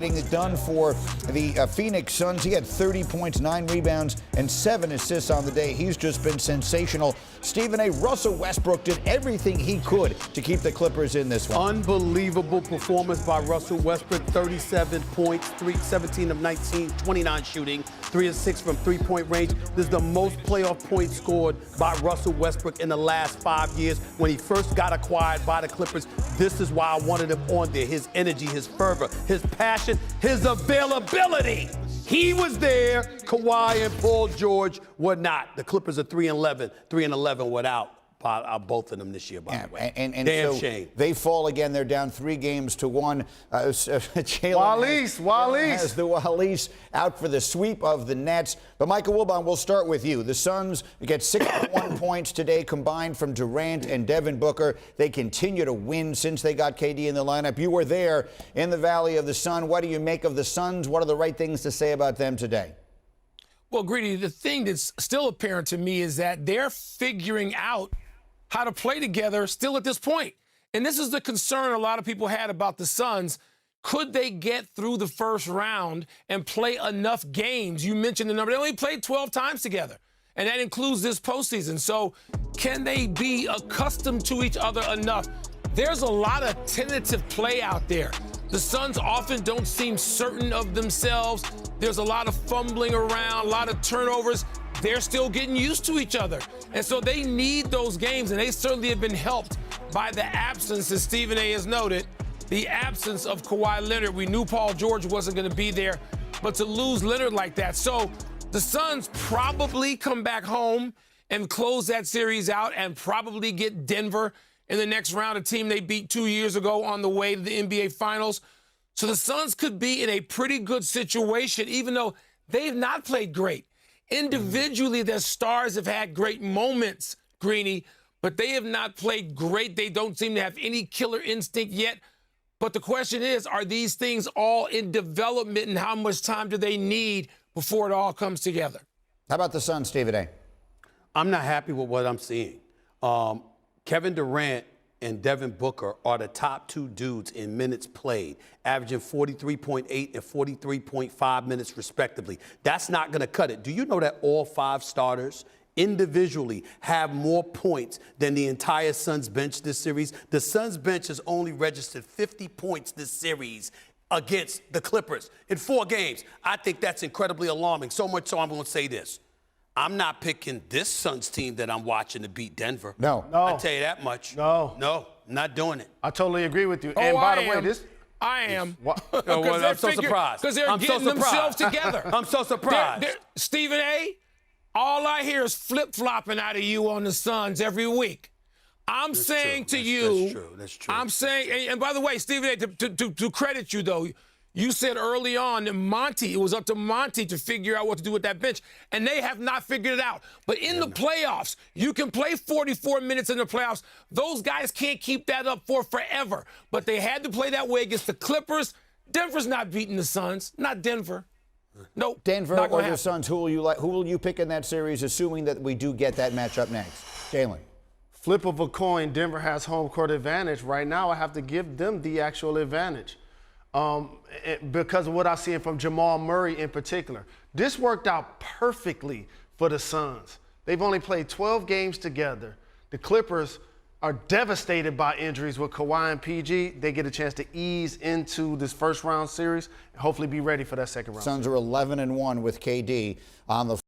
Getting it done for the Phoenix Suns. He had 30 points, 9 rebounds, and 7 assists on the day. He's just been sensational. Stephen A. Russell Westbrook did everything he could to keep the Clippers in this one. Unbelievable performance by Russell Westbrook. 37 points, 17 of 19, 29 shooting, 3 of 6 from three-point range. This is the most playoff points scored by Russell Westbrook in the last 5 years. When he first got acquired by the Clippers, this is why I wanted him on there. His energy, his fervor, his passion, his availability. He was there. Kawhi and Paul George were not. The Clippers are 3-11 without both of them this year, by the way. And damn so shame. They fall again. They're down 3-1. Wallace has the Wallace out for the sweep of the Nets. But Michael Wilbon, we'll start with you. The Suns get 61 points today combined from Durant and Devin Booker. They continue to win since they got KD in the lineup. You were there in the Valley of the Sun. What do you make of the Suns? What are the right things to say about them today? Well, Greedy, the thing that's still apparent to me is that they're figuring out how to play together still at this point. And this is the concern a lot of people had about the Suns. Could they get through the first round and play enough games? You mentioned the number. They only played 12 times together, and that includes this postseason. So can they be accustomed to each other enough? There's a lot of tentative play out there. The Suns often don't seem certain of themselves. There's a lot of fumbling around, a lot of turnovers. They're still getting used to each other. And so they need those games, and they certainly have been helped by the absence, as Stephen A. has noted, the absence of Kawhi Leonard. We knew Paul George wasn't going to be there, but to lose Leonard like that. So the Suns probably come back home and close that series out and probably get Denver in the next round, a team they beat 2 years ago on the way to the NBA Finals. So the Suns could be in a pretty good situation, even though they've not played great. Individually, their stars have had great moments, Greeny, but they have not played great. They don't seem to have any killer instinct yet. But the question is, are these things all in development, and how much time do they need before it all comes together? How about the Suns, Stephen A.? I'm not happy with what I'm seeing. Kevin Durant and Devin Booker are the top two dudes in minutes played, averaging 43.8 and 43.5 minutes respectively. That's not going to cut it. Do you know that all 5 starters individually have more points than the entire Suns bench this series? The Suns bench has only registered 50 points this series against the Clippers in 4 games. I think that's incredibly alarming. So much so I'm going to say this. I'm not picking this Suns team that I'm watching to beat Denver. No. I'll tell you that much. No, not doing it. I totally agree with you. Oh, and by the way, I am. I'm so surprised. Because they're getting themselves together. I'm so surprised. Stephen A., all I hear is flip-flopping out of you on the Suns every week. I'm saying to you. That's true. I'm saying, and by the way, Stephen A., to credit you, though, you said early on that it was up to Monty to figure out what to do with that bench, and they have not figured it out. But in the playoffs, you can play 44 minutes in the playoffs. Those guys can't keep that up for forever. But they had to play that way against the Clippers. Denver's not beating the Suns. Not Denver. Nope. Denver or the Suns, who will you pick in that series, assuming that we do get that matchup next? Jalen. flip of a coin, Denver has home court advantage. Right now, I have to give them the actual advantage. Because of what I'm seeing from Jamal Murray in particular. This worked out perfectly for the Suns. They've only played 12 games together. The Clippers are devastated by injuries with Kawhi and PG. They get a chance to ease into this first round series and hopefully be ready for that second round. Suns are 11-1 with KD on the